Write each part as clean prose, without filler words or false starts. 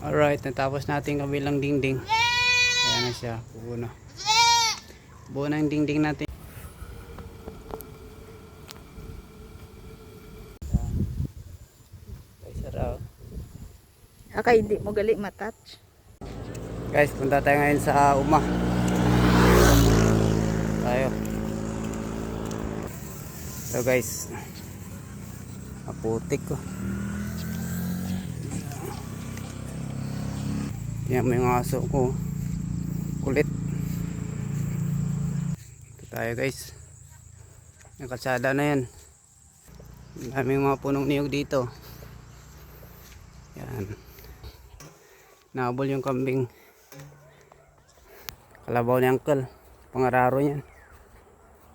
Alright, natapos natin kabilang dingding. Ayan na siya, buo na. Buo na yung dingding natin. Akay hindi mo gali matouch. Guys, punta tayo ngayon sa Uma. Tayo. So guys, maputik ko. Yan may mga aso ko. Kulit. Ito tayo guys. Yung kalsada na yan. Daming mga punong niyog dito. Yan. Nahabol yung kambing. Kalabaw ni Uncle. Pangararo yan.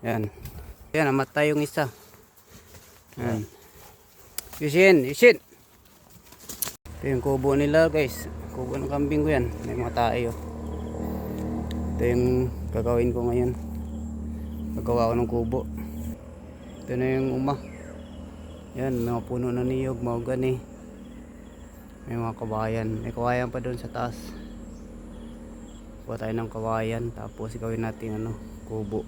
Yan. Yan, namatay yung isa. Yan. Isin, isin. Ito yung kubo nila guys. Kubo ng kambing ko yan. May mga tayo. Ito yung gagawin ko ngayon. Gagawa ko ng kubo. Ito na yung Uma. Yan, mga puno na niyog, mahogany. May mga kawayan. May kawayan pa doon sa taas. Kuha tayo ng kawayan. Tapos gawin natin kubo.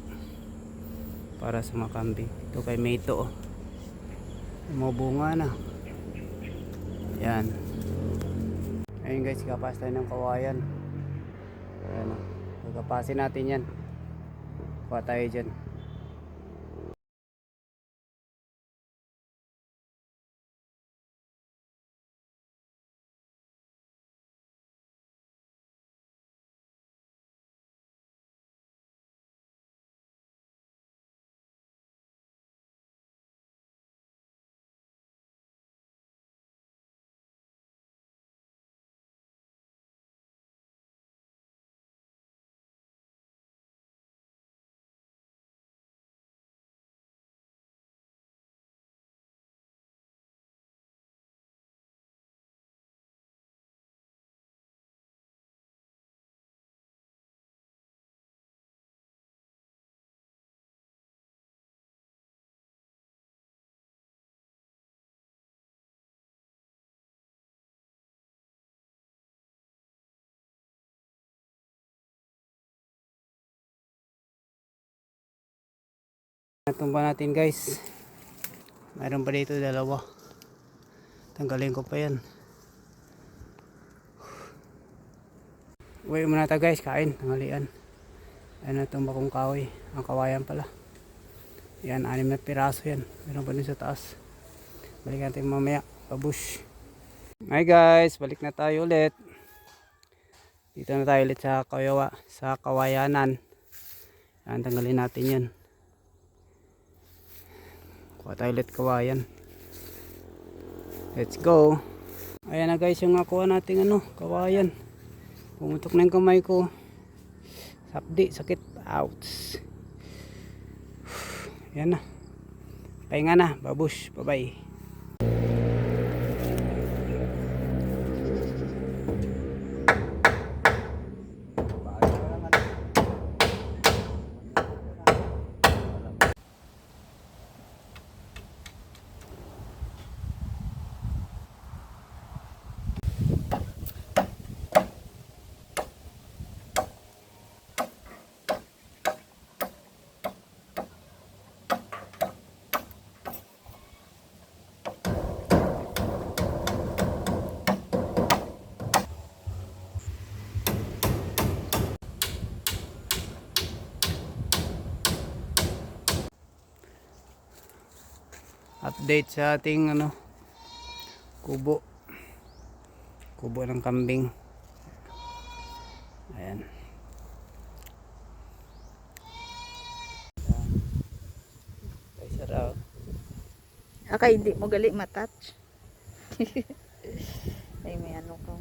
Para sa mga kambing. Ito kay Mayto. Mga bunga na. Yan. Ayun guys, kapas tayo ng kawayan. Ayan o. Kakapasin natin yan. Kuha tayo dyan. Natumba natin guys. Mayroon pa dito dalawa. Tanggalin ko pa yan. Uwi muna tayo guys, kain, tanghalian. Ayun na tumba kong kahoy. Ang kawayan pala. Yan, 6 na piraso yan. Meron pa din sa taas. Balikan natin mamaya. Pabush. Hi guys, balik na tayo ulit. Dito na tayo ulit sa kawayanan. Yan, tanggalin natin yan. Kuha tayo ulit kawayan. Let's go. Ayan na guys yung nakuha natin kawayan. Pumutok na yung kamay ko. Sapdi, sakit. Ouch. Yan na. Pahinga na. Babush. Bye bye. Update sa ating kubo ng kambing. Ayan. Ay sarap. Akay hindi mo gali matouch. Ay may ano ka.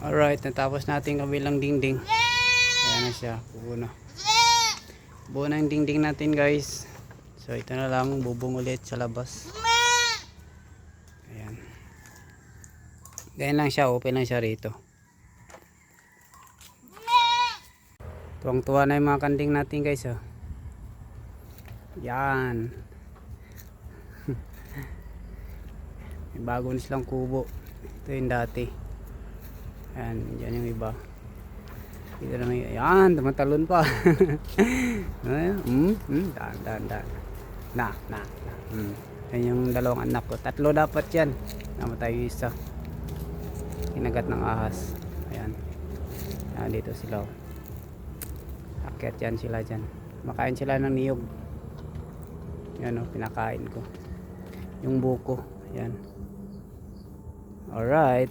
Alright, natapos natin kabilang dingding. Ayan na siya, buo na. Buo na yung dingding natin guys. So ito na lang, bubong ulit sa labas. Ayan. Ganyan lang siya, open lang siya rito. Tuwang-tuwa na yung mga kanding natin guys oh. Yan. May bago na silang kubo. Ito yung dati. Yan, dyan yung iba. Dito naman yung, yan, tumatalon pa. Daan. Na. Yan yung dalawang anak ko. 3 dapat yan. Namatay yung isa. Kinagat ng ahas. Ayan. Yan, dito sila. Akyat yan sila dyan. Makain sila ng niyog. Yan o, pinakain ko. Yung buko. Yan. Alright.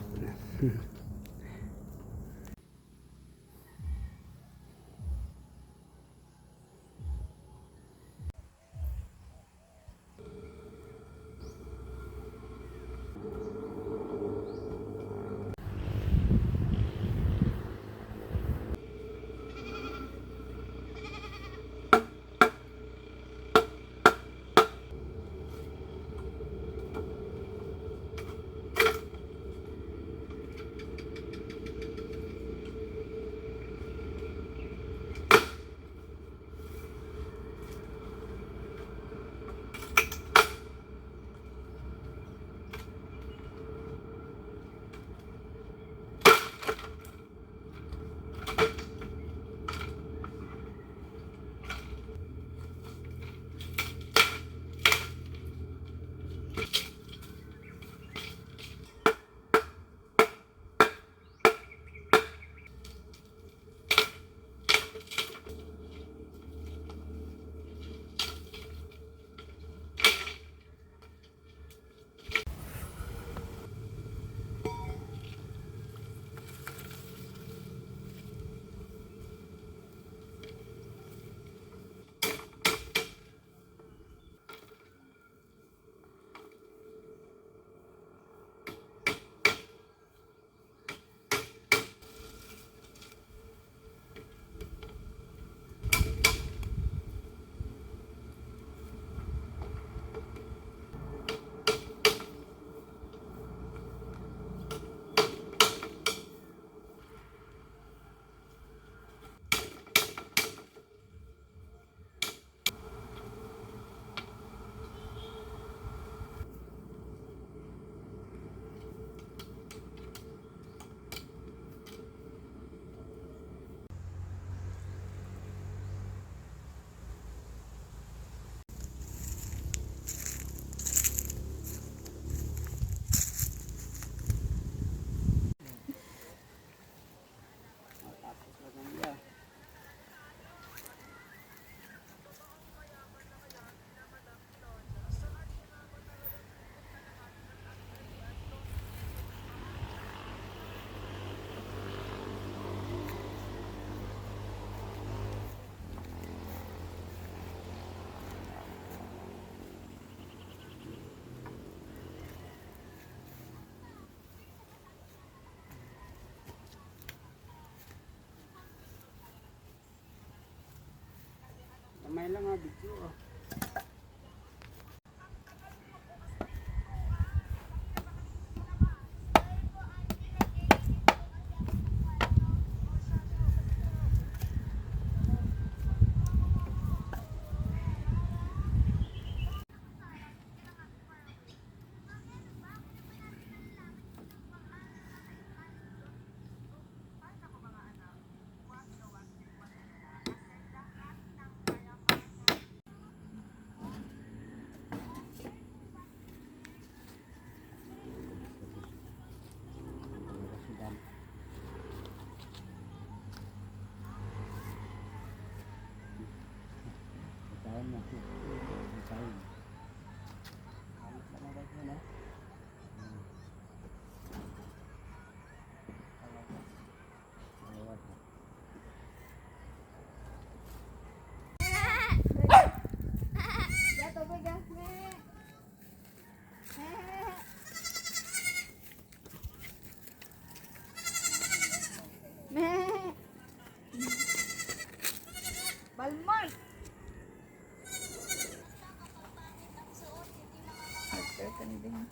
Kamay lang nga video oh. Balmar! After ka ni Bing.